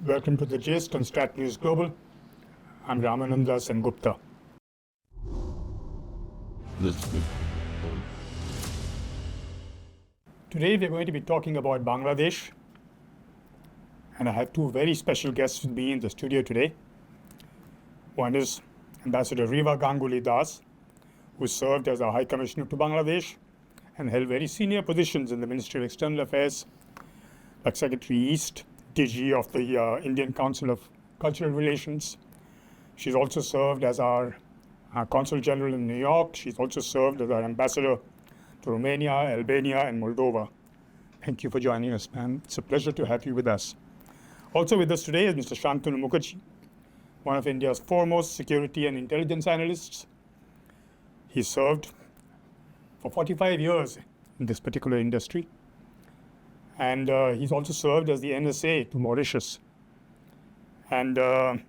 Welcome to the Gist on Strat News Global. I'm Ramananda Sengupta. Today we're going to be talking about Bangladesh, and I have two very special guests with me in the studio today. One is Ambassador Riva Ganguly Das, who served as our High Commissioner to Bangladesh and held very senior positions in the Ministry of External Affairs, like Secretary East, DG of the Indian Council of Cultural Relations. She's also served as our Consul General in New York. She's also served as our Ambassador to Romania, Albania, and Moldova. Thank you for joining us, ma'am. It's a pleasure to have you with us. Also with us today is Mr. Shantahu Mukherjee, one of India's foremost security and intelligence analysts. He served for 45 years in this particular industry. And he's also served as the NSA to Mauritius. And a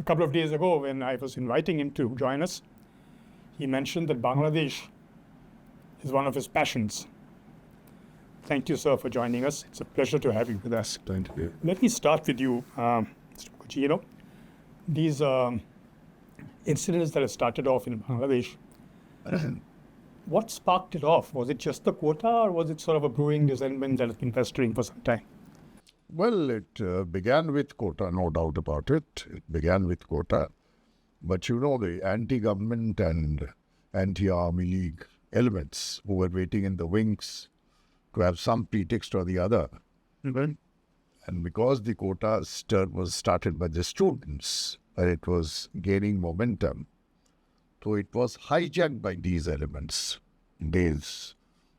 couple of days ago, when I was inviting him to join us, he mentioned that Bangladesh is one of his passions. Thank you, sir, for joining us. It's a pleasure to have you with us. Thank you. Let me start with you, Mr. Mukherjee. These incidents that have started off in Bangladesh, what sparked it off? Was it just the quota, or was it sort of a brewing resentment that has been festering for some time? Well, it began with quota, no doubt about it. It began with quota. But the anti-government and anti-army league elements who were waiting in the wings to have some pretext or the other. Mm-hmm. And because the quota was started by the students, and it was gaining momentum, so it was hijacked by these elements. These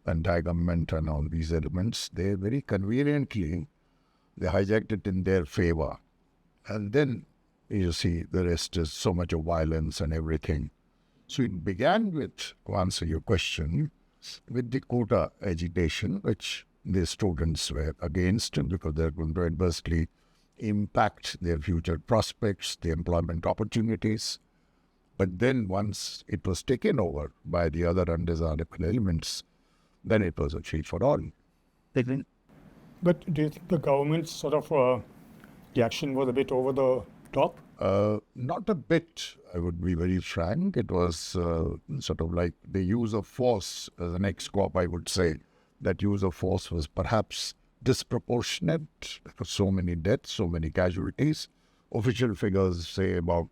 anti-government and all these elements, they very conveniently, they hijacked it in their favor. And then, you see, the rest is so much of violence and everything. So it began with, to answer your question, with the quota agitation, which the students were against because they're going to adversely impact their future prospects, the employment opportunities. But then once it was taken over by the other undesirable elements, then it was a free-for-all. But do you think the government's sort of reaction was a bit over the top? Not a bit, I would be very frank. It was sort of like the use of force as an ex-cop, I would say. That use of force was perhaps disproportionate. So many deaths, so many casualties. Official figures say about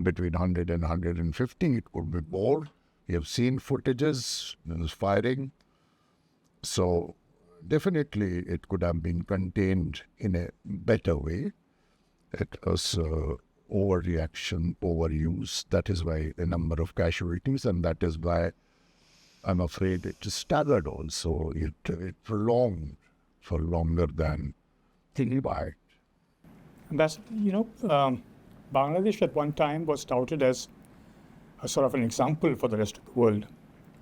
between 100 and 150, it could be more. We have seen footages, there was firing. So definitely it could have been contained in a better way. It was overreaction, overuse. That is why the number of casualties, and that is why I'm afraid it staggered also. It prolonged for longer than required. And that's, Bangladesh at one time was touted as a sort of an example for the rest of the world.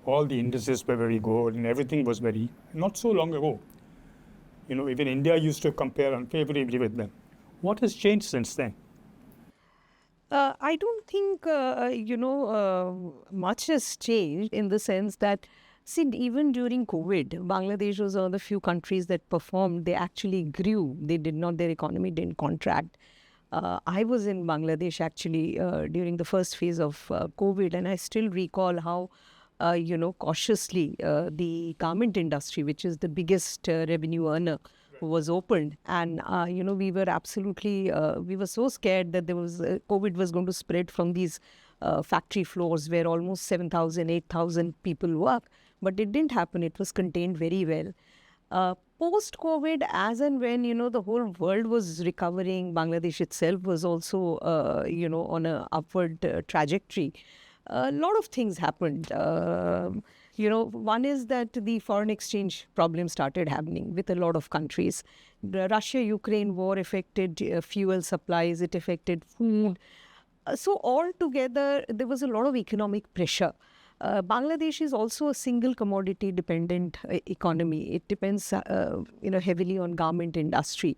All the indices were very good and everything was very, not so long ago. Even India used to compare unfavorably with them. What has changed since then? I don't think, much has changed in the sense that, even during COVID, Bangladesh was one of the few countries that performed. They actually grew. Their economy didn't contract. I was in Bangladesh actually during the first phase of COVID, and I still recall how, cautiously the garment industry, which is the biggest revenue earner, was opened. And, we were absolutely, we were so scared that COVID was going to spread from these factory floors where almost 7,000, 8,000 people work. But it didn't happen. It was contained very well. Post-COVID, as and when, the whole world was recovering, Bangladesh itself was also, on an upward trajectory. A lot of things happened. One is that the foreign exchange problem started happening with a lot of countries. The Russia-Ukraine war affected fuel supplies, it affected food. So altogether, there was a lot of economic pressure. Bangladesh is also a single commodity dependent economy. It depends, heavily on garment industry.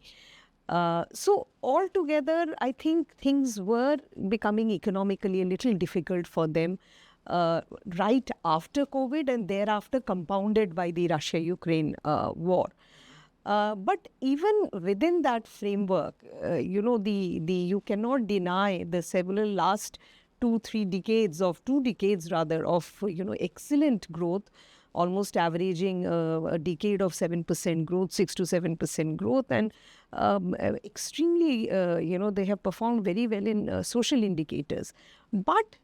So altogether, I think things were becoming economically a little difficult for them right after COVID and thereafter compounded by the Russia-Ukraine war. But even within that framework, you cannot deny the several last 2 decades of excellent growth, almost averaging a decade of 7% growth, 6 to 7% growth, and extremely, they have performed very well in social indicators. But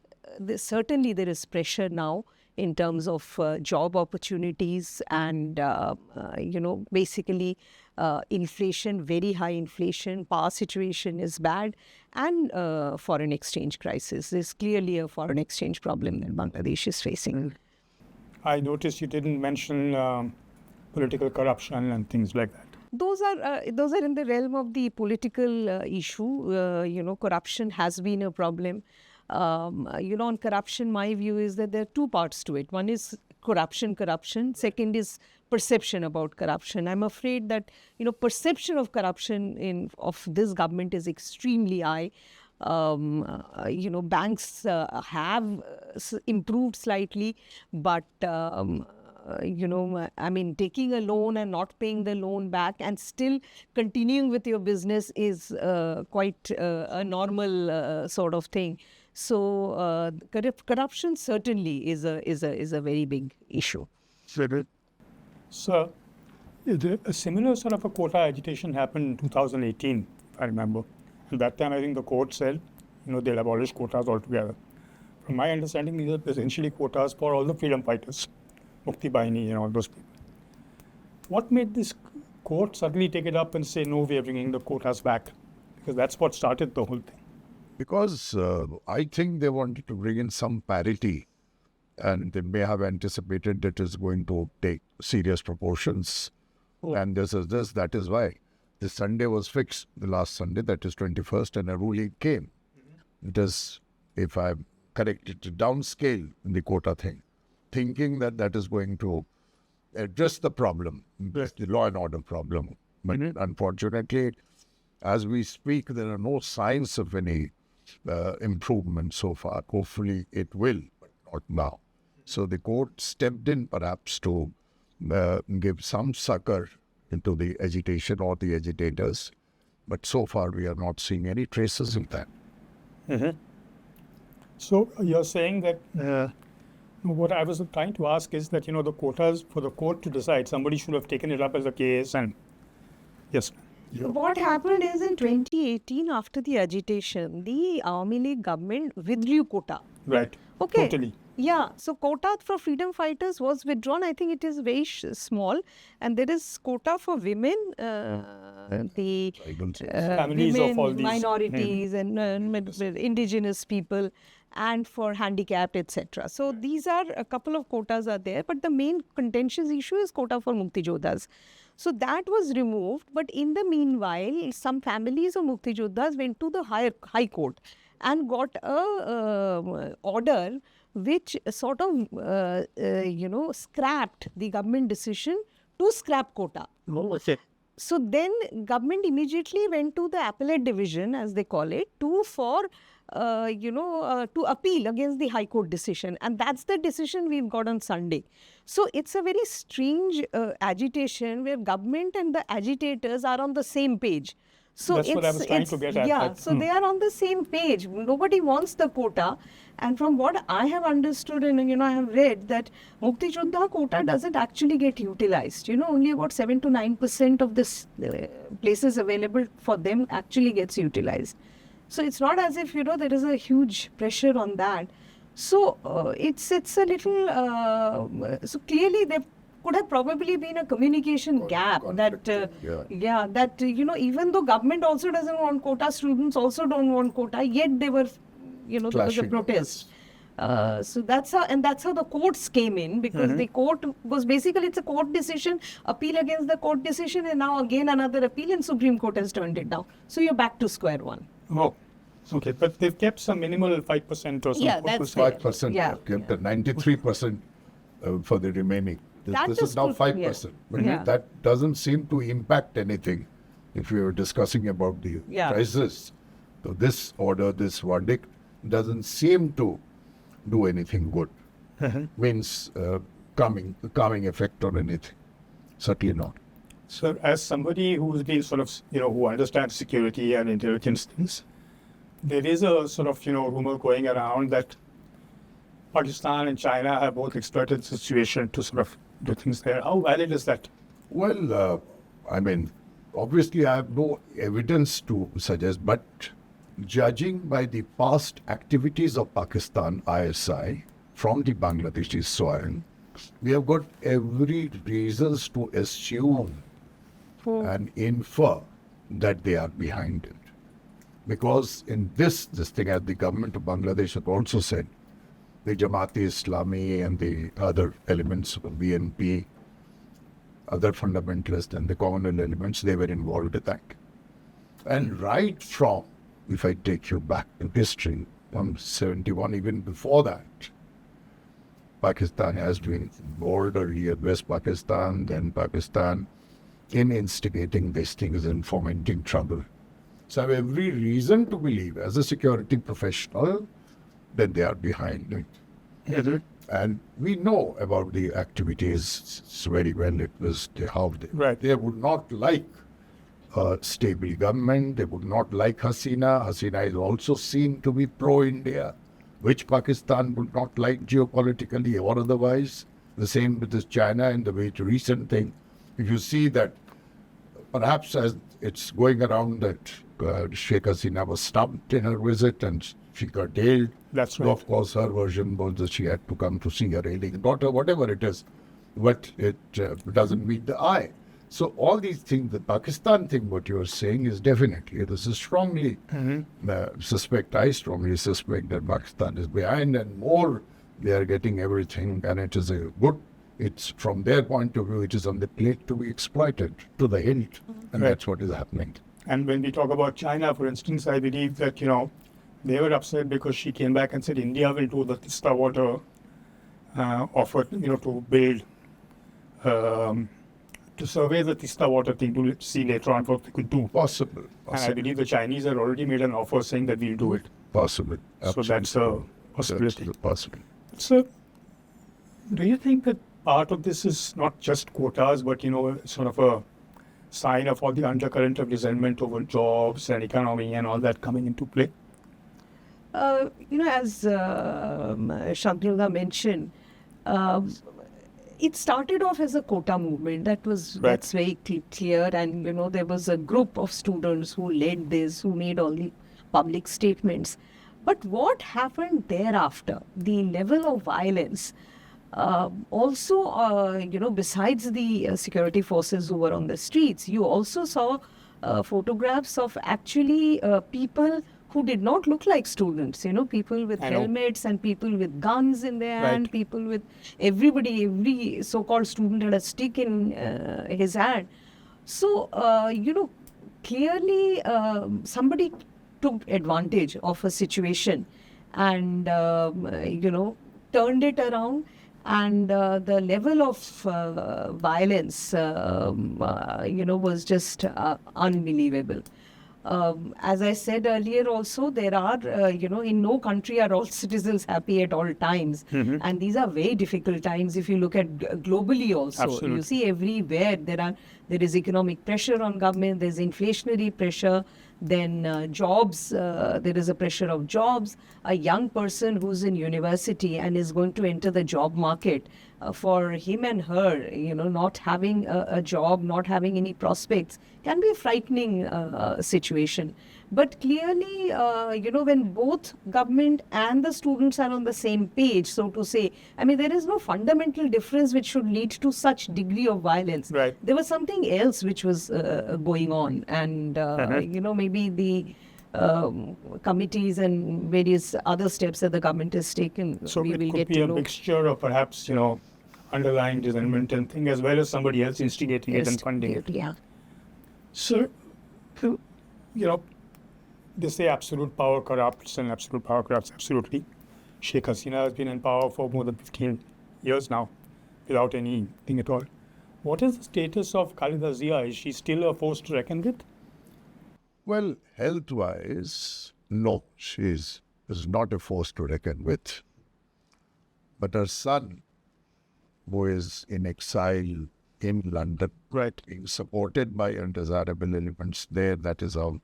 certainly there is pressure now in terms of job opportunities and, basically inflation, very high inflation, power situation is bad, and foreign exchange crisis. There's clearly a foreign exchange problem that Bangladesh is facing. I noticed you didn't mention political corruption and things like that. Those are in the realm of the political issue. Corruption has been a problem. On corruption, my view is that there are two parts to it. One is corruption. Second is perception about corruption. I'm afraid that, perception of corruption of this government is extremely high. Banks have improved slightly, but taking a loan and not paying the loan back and still continuing with your business is quite a normal sort of thing. So corruption certainly is a very big issue. Sir, a similar sort of a quota agitation happened in 2018, if I remember. At that time, I think the court said, they'll abolish quotas altogether. From my understanding, these are essentially quotas for all the freedom fighters, Mukti Bahini and all those people. What made this court suddenly take it up and say, no, we are bringing the quotas back? Because that's what started the whole thing. Because I think they wanted to bring in some parity, and they may have anticipated that it's going to take serious proportions. Oh. And that is why this Sunday was fixed, the last Sunday, that is 21st, and a ruling came. It is, if I'm correct, to downscale the quota thing, thinking that is going to address the problem, the law and order problem. But unfortunately, as we speak, there are no signs of any improvement so far. Hopefully it will, but not now. So the court stepped in perhaps to give some succor into the agitation or the agitators. But so far we are not seeing any traces of that. Mm-hmm. So you're saying that what I was trying to ask is that, the quotas for the court to decide, somebody should have taken it up as a case and yes. Yeah. What happened is in 2018, after the agitation, the Awami League government withdrew quota. Right. Okay. Totally. Yeah. So quota for freedom fighters was withdrawn. I think it is very small. And there is quota for women, the families women, of all these minorities and indigenous people, and for handicapped, etc. So these are a couple of quotas are there. But the main contentious issue is quota for Mukti Jodhas. So that was removed, but in the meanwhile, some families of Mukti Jodhas went to the High Court and got a order which sort of, scrapped the government decision to scrap quota. So then government immediately went to the appellate division, as they call it, to appeal against the High Court decision. And that's the decision we've got on Sunday. So it's a very strange agitation where government and the agitators are on the same page. So that's what I was trying to get at. Yeah, so they are on the same page. Nobody wants the quota. And from what I have understood and, I have read that Mukti Jodha quota doesn't actually get utilized. Only about 7 to 9% of this places available for them actually gets utilized. So it's not as if, there is a huge pressure on that. So it's a little, so clearly there could have probably been a communication gap that, even though government also doesn't want quota, students also don't want quota, yet they were, there was a protest. So that's how the courts came in, because the court was basically, it's a court decision, appeal against the court decision, and now again another appeal, and Supreme Court has turned it down. So you're back to square one. Oh, okay. But they've kept some minimal 5% or some. Yeah, that's 5%. Yeah. Kept the 93% for the remaining. This is now 5%. But that doesn't seem to impact anything if we were discussing about the crisis. So this order, this verdict, doesn't seem to do anything good. Means calming effect or anything. Certainly not. So, as somebody who's been sort of, who understands security and intelligence things, there is a sort of, rumor going around that Pakistan and China have both exploited the situation to sort of do things there. How valid is that? Well, I mean, obviously I have no evidence to suggest, but judging by the past activities of Pakistan ISI from the Bangladeshi soil, we have got every reasons to assume and infer that they are behind it. Because in this thing, as the government of Bangladesh had also said, the Jamaat-e-Islami and the other elements of BNP, other fundamentalists and the communal elements, they were involved in that. And right from, if I take you back to history, from 71, even before that, Pakistan has been involved earlier, West Pakistan, then Pakistan, in instigating these things and fomenting trouble. So I have every reason to believe, as a security professional, that they are behind it. Mm-hmm. And we know about the activities very well. It was how they would not like a stable government. They would not like Hasina. Hasina is also seen to be pro-India, which Pakistan would not like geopolitically or otherwise. The same with this China and the very recent thing. If you see that, perhaps as it's going around that Sheikh Hasina was stumped in her visit and she curtailed. That's right. Of course, her version was that she had to come to see her ailing daughter, whatever it is. But it doesn't meet the eye. So all these things, the Pakistan thing, what you're saying is definitely, this is strongly I strongly suspect that Pakistan is behind, and more they are getting everything, and it is it's from their point of view, it is on the plate to be exploited to the hilt, and that's what is happening. And when we talk about China, for instance, I believe that, they were upset because she came back and said India will do the Tista water offer, to build, to survey the Tista water thing, to see later on what they could do. Possible. And I believe the Chinese have already made an offer saying that we'll do it. Possible. So that's a possibility. That's possible. So, do you think that part of this is not just quotas, but, sort of a sign of all the undercurrent of resentment over jobs and economy and all that coming into play? As Shantahu mentioned, it started off as a quota movement. That's very clear. And, there was a group of students who led this, who made all the public statements. But what happened thereafter, the level of violence, also, besides the security forces who were on the streets, you also saw photographs of actually people who did not look like students, people with helmets and people with guns in their hand, people with every so-called student had a stick in his hand. So, clearly somebody took advantage of a situation and, turned it around. And the level of violence, was just unbelievable. As I said earlier also, there are, in no country are all citizens happy at all times. Mm-hmm. And these are very difficult times if you look at globally also. Absolutely. You see everywhere there is economic pressure on government, there's inflationary pressure, then jobs, there is a pressure of jobs. A young person who's in university and is going to enter the job market, for him and her, not having a job, not having any prospects can be a frightening situation. But clearly, when both government and the students are on the same page, so to say, there is no fundamental difference which should lead to such degree of violence. Right. There was something else which was going on, and maybe the committees and various other steps that the government has taken. So it could be a mixture of perhaps, underlying resentment and thing, as well as somebody else instigating it and funding it. Yeah. So, they say absolute power corrupts, and absolute power corrupts absolutely. Sheikh Hasina has been in power for more than 15 years now, without anything at all. What is the status of Khalida Zia? Is she still a force to reckon with? Well, health-wise, no, she is not a force to reckon with. But her son, who is in exile in London, Right. being supported by undesirable elements there. That is how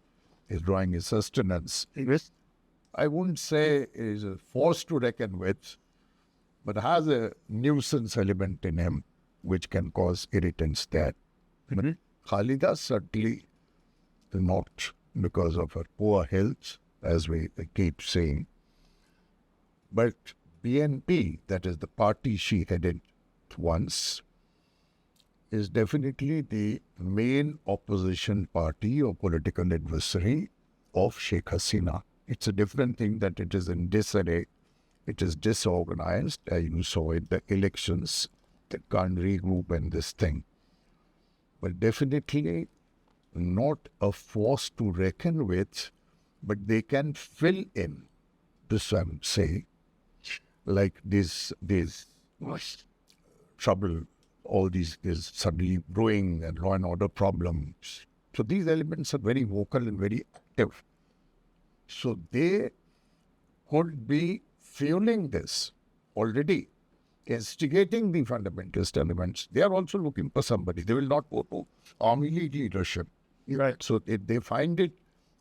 he's drawing his sustenance. Yes. I wouldn't say is a force to reckon with, but has a nuisance element in him which can cause irritants there. Mm-hmm. Khalida certainly not because of her poor health, as we keep saying. But BNP, that is the party she headed once, is definitely the main opposition party or political adversary of Sheikh Hasina. It's a different thing that it is in disarray, it is disorganized, as you saw in the elections, that can't regroup in this thing. But definitely not a force to reckon with, but they can fill in, this I would say, like this trouble, all these is suddenly brewing and law and order problems. So these elements are very vocal and very active. So they could be fueling this already, instigating the fundamentalist elements. They are also looking for somebody. They will not go to army leadership. Right. So they find it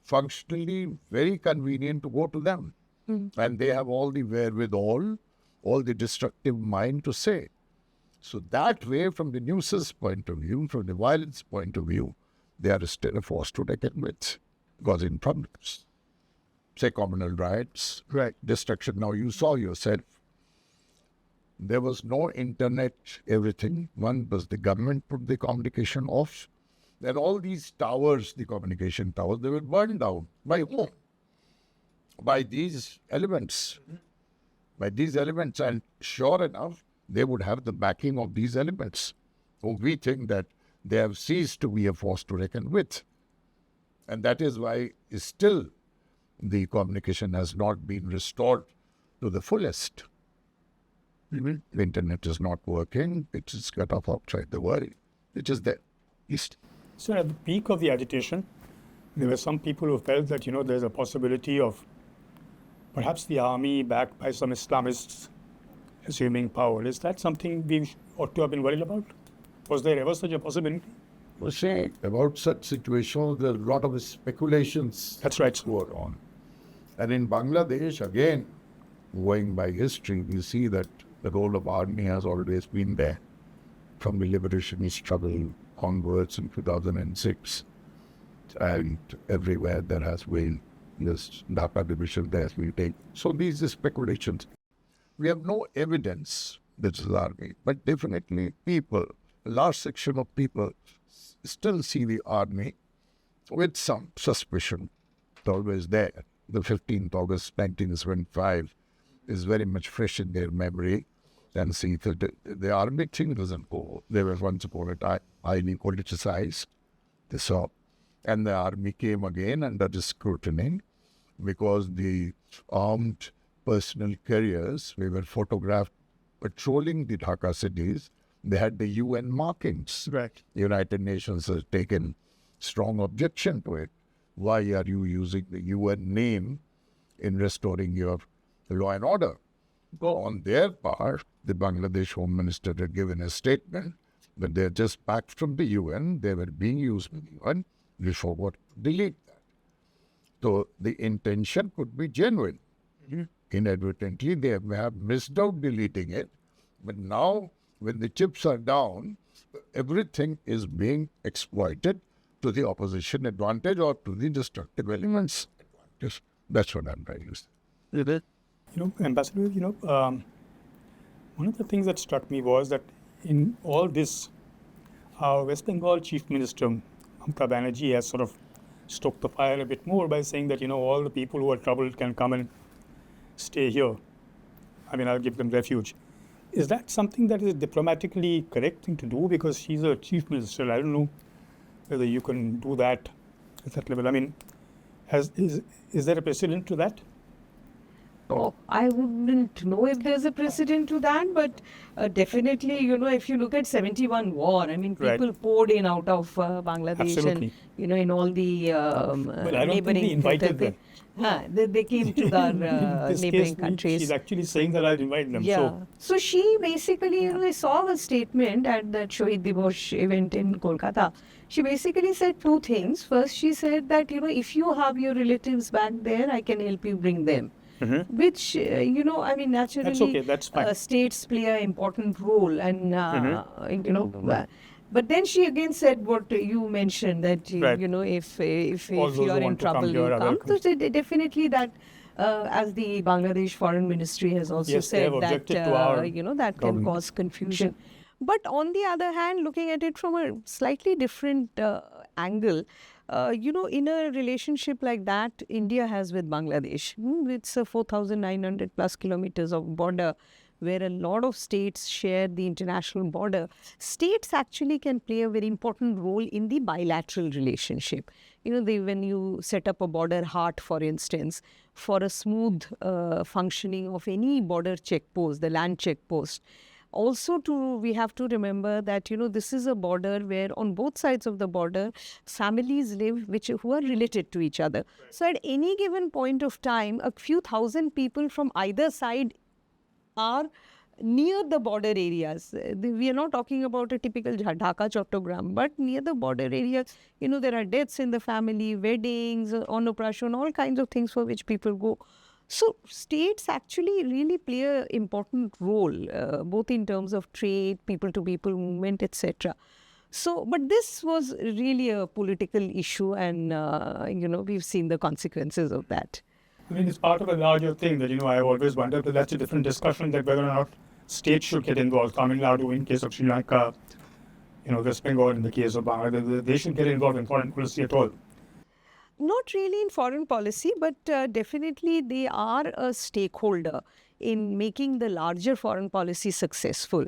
functionally very convenient to go to them. And they have all the wherewithal, all the destructive mind to say. So that way, from the nuisance point of view, from the violence point of view, they are still a force to reckon with, causing problems. Say communal riots, Right. destruction. Now you saw yourself, there was no internet, everything. One was the government put the communication off. Then all these towers, the communication towers, they were burned down. By whom? By these elements. By these elements. And sure enough, they would have the backing of these elements. So we think that they have ceased to be a force to reckon with. And that is why still the communication has not been restored to the fullest. The internet is not working. It is cut off outside the world. It is there. East. So at the peak of the agitation, there were some people who felt that, there's a possibility of perhaps the army backed by some Islamists assuming power. Is that something we ought to have been worried about? Was there ever such a possibility? Well, say, about such situations, there are a lot of speculations. That's right. Going on. And in Bangladesh, again, going by history, we see that the role of army has always been there. From the liberation struggle onwards in 2006, and everywhere there has been this Dhaka division, there has been taken. So these are speculations. We have no evidence this is army, but definitely people, a large section of people still see the army with some suspicion. It's always there. The 15th August 1975 is very much fresh in their memory. And see that the army thing doesn't go. They were once upon a time highly politicized. They saw. And the army came again under the scrutiny because the armed personal carriers, we were photographed patrolling the Dhaka cities. They had the UN markings. Right. United Nations has taken strong objection to it. Why are you using the UN name in restoring your law and order? On their part, the Bangladesh Home Minister had given a statement that they're just back from the UN, they were being used by the UN, we forgot to delete that. So the intention could be genuine. Inadvertently, they may have missed out deleting it, but now when the chips are down, everything is being exploited to the opposition advantage or to the destructive elements advantage. That's what I'm trying to say. Ambassador, one of the things that struck me was that in all this, our West Bengal Chief Minister, Mamata Banerjee, has sort of stoked the fire a bit more by saying that, all the people who are troubled can come and stay here. I'll give them refuge. Is that something that is diplomatically correct thing to do? Because she's a Chief Minister. I don't know whether you can do that at that level. Is there a precedent to that? Oh, I wouldn't know if there's a precedent to that, but definitely, if you look at 71 war, I mean, Right. people poured in out of Bangladesh Absolutely. and, in all the But I don't think we neighboring... invited them. They came to the In this neighboring case, countries. she's actually saying that I'd invite them. Yeah. So she basically, I saw her statement at that Shohid Divas event in Kolkata. She basically said two things. First, she said that, if you have your relatives back there, I can help you bring them. Which, I mean, naturally, That's okay, that's fine. states play an important role. And, but then she again said what you mentioned, that, Right. if All those you who are in want to come trouble, here you are come. welcome. So definitely that, as the Bangladesh Foreign Ministry has also Yes, they said, have that, objected to our that can government. cause confusion. But on the other hand, looking at it from a slightly different angle, in a relationship like that India has with Bangladesh, it's a 4,900 plus kilometers of border where a lot of states share the international border. States actually can play a very important role in the bilateral relationship. When you set up a border heart, for instance, for a smooth functioning of any border checkpost, the land checkpost. Also, we have to remember that, this is a border where on both sides of the border, families live who are related to each other. So at any given point of time, a few thousand people from either side are near the border areas. We are not talking about a typical Dhaka Chattogram, but near the border areas, there are deaths in the family, weddings, onnoprashan, all kinds of things for which people go. So states actually really play an important role, both in terms of trade, people-to-people movement, etc. So, but this was really a political issue, and we've seen the consequences of that. I mean, it's part of a larger thing that, I've always wondered, but that's a different discussion, that whether or not states should get involved. Tamil Nadu in case of Sri Lanka, West Bengal in the case of Bangladesh, they should get involved in foreign policy at all. Not really in foreign policy, but definitely they are a stakeholder in making the larger foreign policy successful.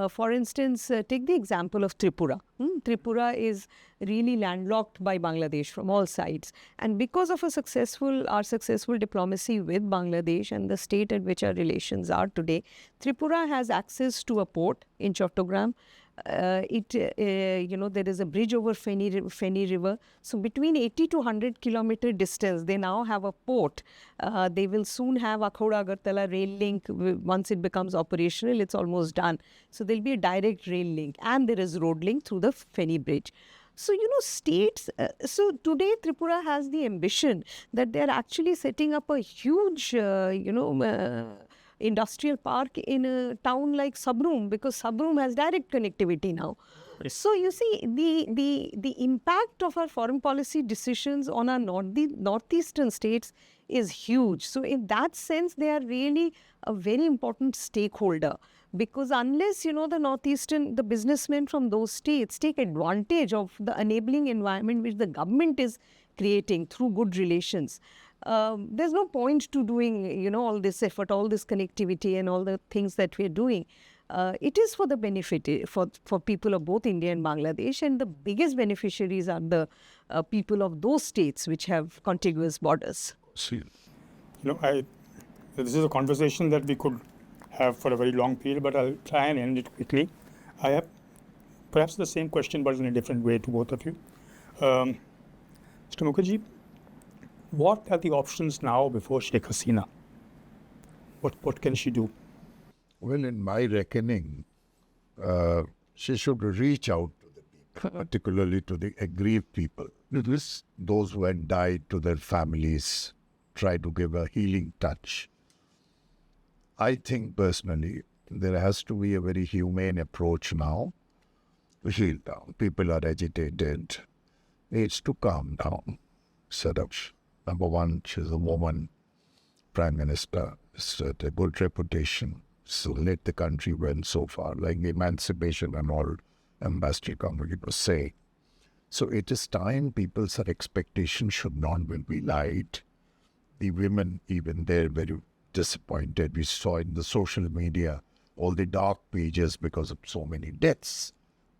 For instance, take the example of Tripura. Tripura is really landlocked by Bangladesh from all sides. And because of our successful diplomacy with Bangladesh and the state at which our relations are today, Tripura has access to a port in Chattogram. There is a bridge over Feni River. So between 80 to 100 kilometer distance, they now have a port. They will soon have Akhouda Agartala rail link. Once it becomes operational, it's almost done. So there'll be a direct rail link, and there is road link through the Feni bridge. So, states, so today Tripura has the ambition that they're actually setting up a huge, industrial park in a town like Sabroom, because Sabroom has direct connectivity now. So you see, the impact of our foreign policy decisions on our northeastern states is huge. So in that sense, they are really a very important stakeholder, because unless, the businessmen from those states take advantage of the enabling environment which the government is creating through good relations, there's no point to doing, all this effort, all this connectivity and all the things that we're doing. It is for the benefit for people of both India and Bangladesh, and the biggest beneficiaries are the people of those states which have contiguous borders. See, this is a conversation that we could have for a very long period, but I'll try and end it quickly. I have perhaps the same question, but in a different way to both of you. Mr. Mukherjee, what are the options now before Sheikh Hasina? What can she do? well, in my reckoning, she should reach out to the people, particularly to the aggrieved people. Those who had died, to their families, try to give a healing touch. I think personally, there has to be a very humane approach now to heal down. People are agitated. Needs to calm down. Sort of, number one, she's a woman, Prime Minister, has a good reputation. So led the country well so far, like emancipation and all Ambassador Ganguly was saying. So it is time people's expectations should not be lied. The women, even they're very disappointed. We saw in the social media all the dark pages because of so many deaths.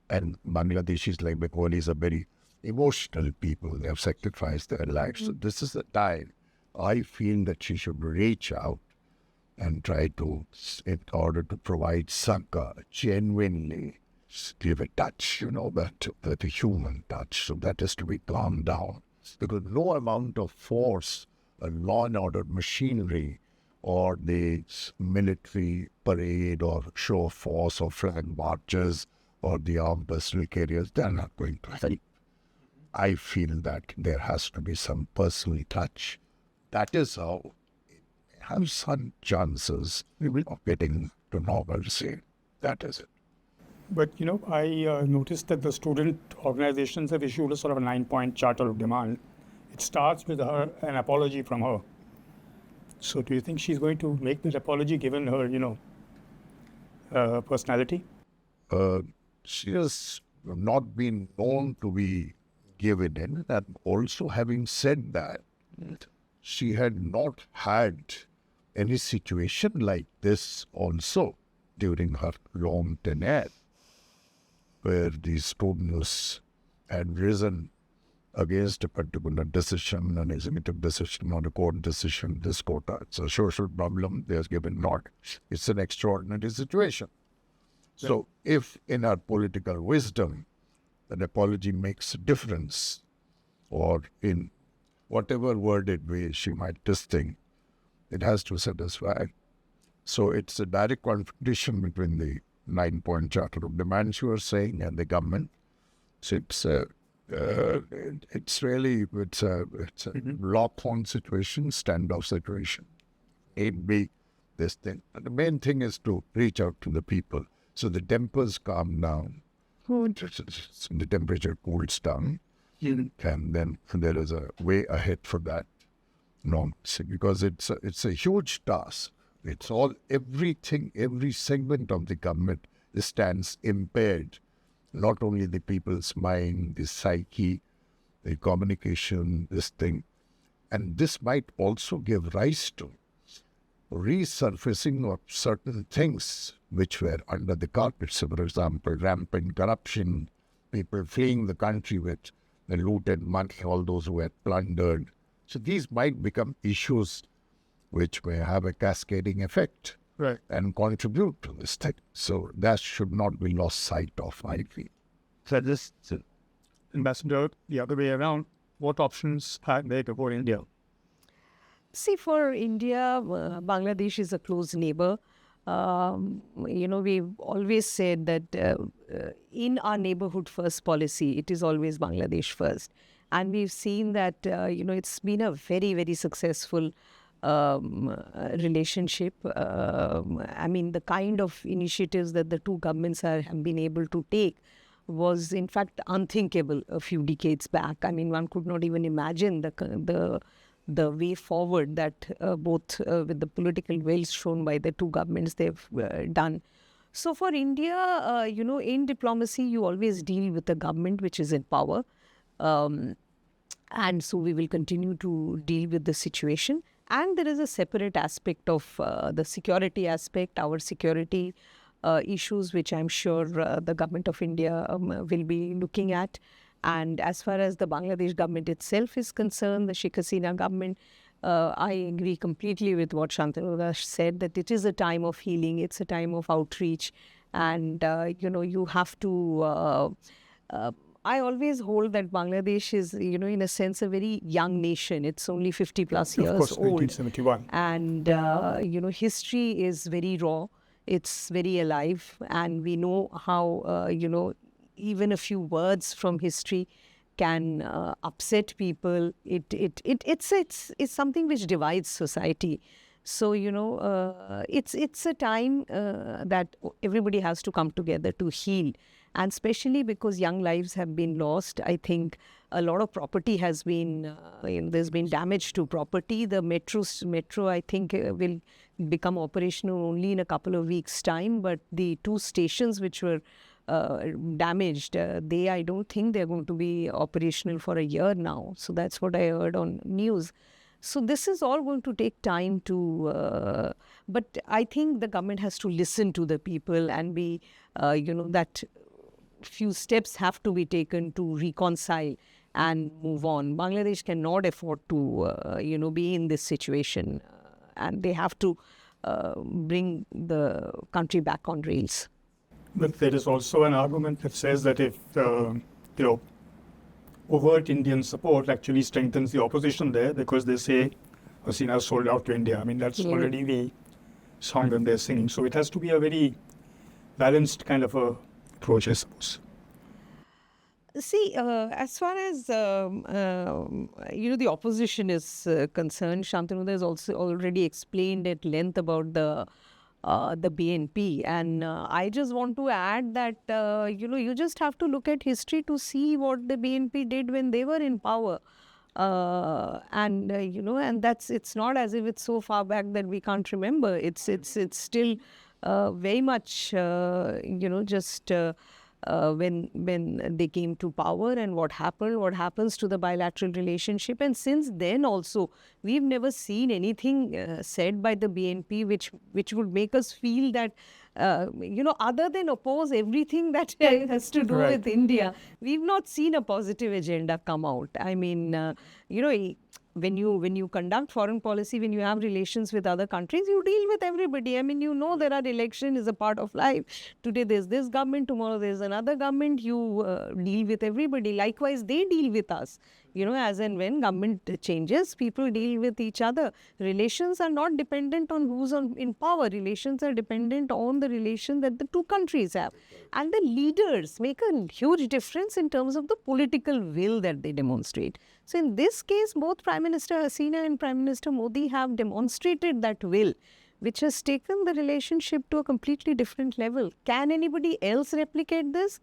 And Bangladeshis like Bengalis are very emotional people. They have sacrificed their lives. So this is the time I feel that she should reach out and try to, in order to provide succor, genuinely give a touch, that a human touch. So that is to be calmed down. Because no amount of force, a law and order machinery, or the military parade or show of force or flag marches or the armed personnel carriers, they're not going to help. I feel that there has to be some personal touch. That is how have some chances of getting to normalcy. That is it. But, I noticed that the student organizations have issued a sort of a 9-point charter of demand. It starts with an apology from her. So do you think she's going to make that apology given her, personality? She has not been known to be given in. And also having said that, she had not had any situation like this also during her long tenure, where the students had risen against a particular decision, an executive decision or a court decision, this quota. It's a social problem, they are given not. It's an extraordinary situation. So if in our political wisdom, an apology makes a difference, or in whatever worded way she might distinct, it has to satisfy. So it's a direct contradiction between the 9-point charter of demands you are saying and the government. So it's a lock-on situation, standoff situation. It be this thing. And the main thing is to reach out to the people. So the tempers calm down. The temperature cools down. And then there is a way ahead for that. Because it's a huge task. It's everything, every segment of the government stands impaired. Not only the people's mind, the psyche, the communication, this thing. And this might also give rise to resurfacing of certain things which were under the carpet. So, for example, rampant corruption, people fleeing the country with the looted money, all those who had plundered. So these might become issues which may have a cascading effect and contribute to this thing. So that should not be lost sight of, I feel. So this, Ambassador, the other way around, what options are there for India? See, for India, Bangladesh is a close neighbor. We've always said that in our neighborhood first policy, it is always Bangladesh first. And we've seen that, it's been a very, very successful relationship. The kind of initiatives that the two governments have been able to take was, in fact, unthinkable a few decades back. One could not even imagine the way forward that both with the political will shown by the two governments they've done. So for India, in diplomacy, you always deal with a government which is in power. And so we will continue to deal with the situation. And there is a separate aspect of the security aspect, our security issues, which I'm sure the government of India will be looking at. And as far as the Bangladesh government itself is concerned, the Sheikh Hasina government, I agree completely with what Shantahu said, that it is a time of healing, it's a time of outreach. And, you have to... I always hold that Bangladesh is, in a sense, a very young nation. It's only 50 plus years of course, old. 1971. And, history is very raw. It's very alive. And we know how, even a few words from history can upset people. It's something which divides society. So, it's a time that everybody has to come together to heal. And especially because young lives have been lost, I think a lot of property has been, there's been damage to property. The metro, I think, will become operational only in a couple of weeks' time. But the two stations which were damaged, I don't think they're going to be operational for a year now. So that's what I heard on news. So this is all going to take time to, but I think the government has to listen to the people and be, that few steps have to be taken to reconcile. and move on. Bangladesh cannot afford to, be in this situation, and they have to bring the country back on rails. But there is also an argument that says that if, overt Indian support actually strengthens the opposition there, because they say Hasina sold out to India. I mean, that's already the song that they're singing. So it has to be a very balanced kind of a approach, I suppose. See, as far as the opposition is concerned, Shantanu has also already explained at length about the BNP, and I just want to add that you just have to look at history to see what the BNP did when they were in power. And it's not as if it's so far back that we can't remember. It's still very much when they came to power and what happens to the bilateral relationship. And since then also, we've never seen anything said by the BNP which would make us feel that, other than oppose everything that has to do with India, we've not seen a positive agenda come out. I mean, when you conduct foreign policy, when you have relations with other countries, you deal with everybody. I mean, there are elections is a part of life. Today there's this government, tomorrow there's another government. You deal with everybody. Likewise, they deal with us. As and when government changes, people deal with each other. Relations are not dependent on who's in power. Relations are dependent on the relation that the two countries have. And the leaders make a huge difference in terms of the political will that they demonstrate. So in this case, both Prime Minister Hasina and Prime Minister Modi have demonstrated that will, which has taken the relationship to a completely different level. Can anybody else replicate this?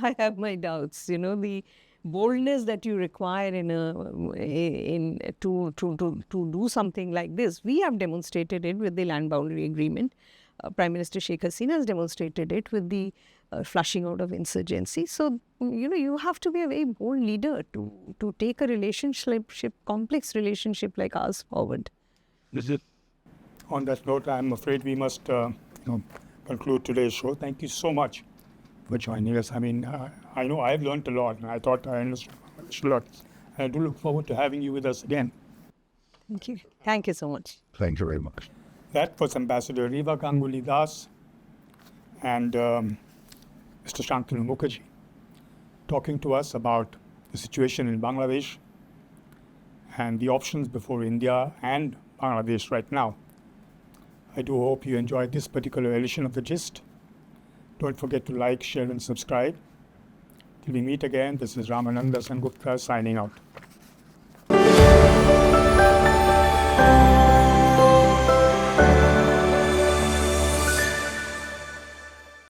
I have my doubts. The boldness that you require to do something like this, we have demonstrated it with the land boundary agreement. Prime Minister Sheikh Hasina has demonstrated it with the flushing out of insurgency. So, you have to be a very bold leader to take a complex relationship like ours forward. On that note, I'm afraid we must conclude today's show. Thank you so much for joining us. I mean, I know I've learned a lot, and I thought I understood a lot. I do look forward to having you with us again. Thank you. Thank you so much. Thank you very much. That was Ambassador Riva Ganguly Das and Mr. Shantahu Mukherjee talking to us about the situation in Bangladesh and the options before India and Bangladesh right now. I do hope you enjoyed this particular edition of The Gist. Don't forget to like, share and subscribe. Till we meet again, this is Ramananda Sengupta signing out.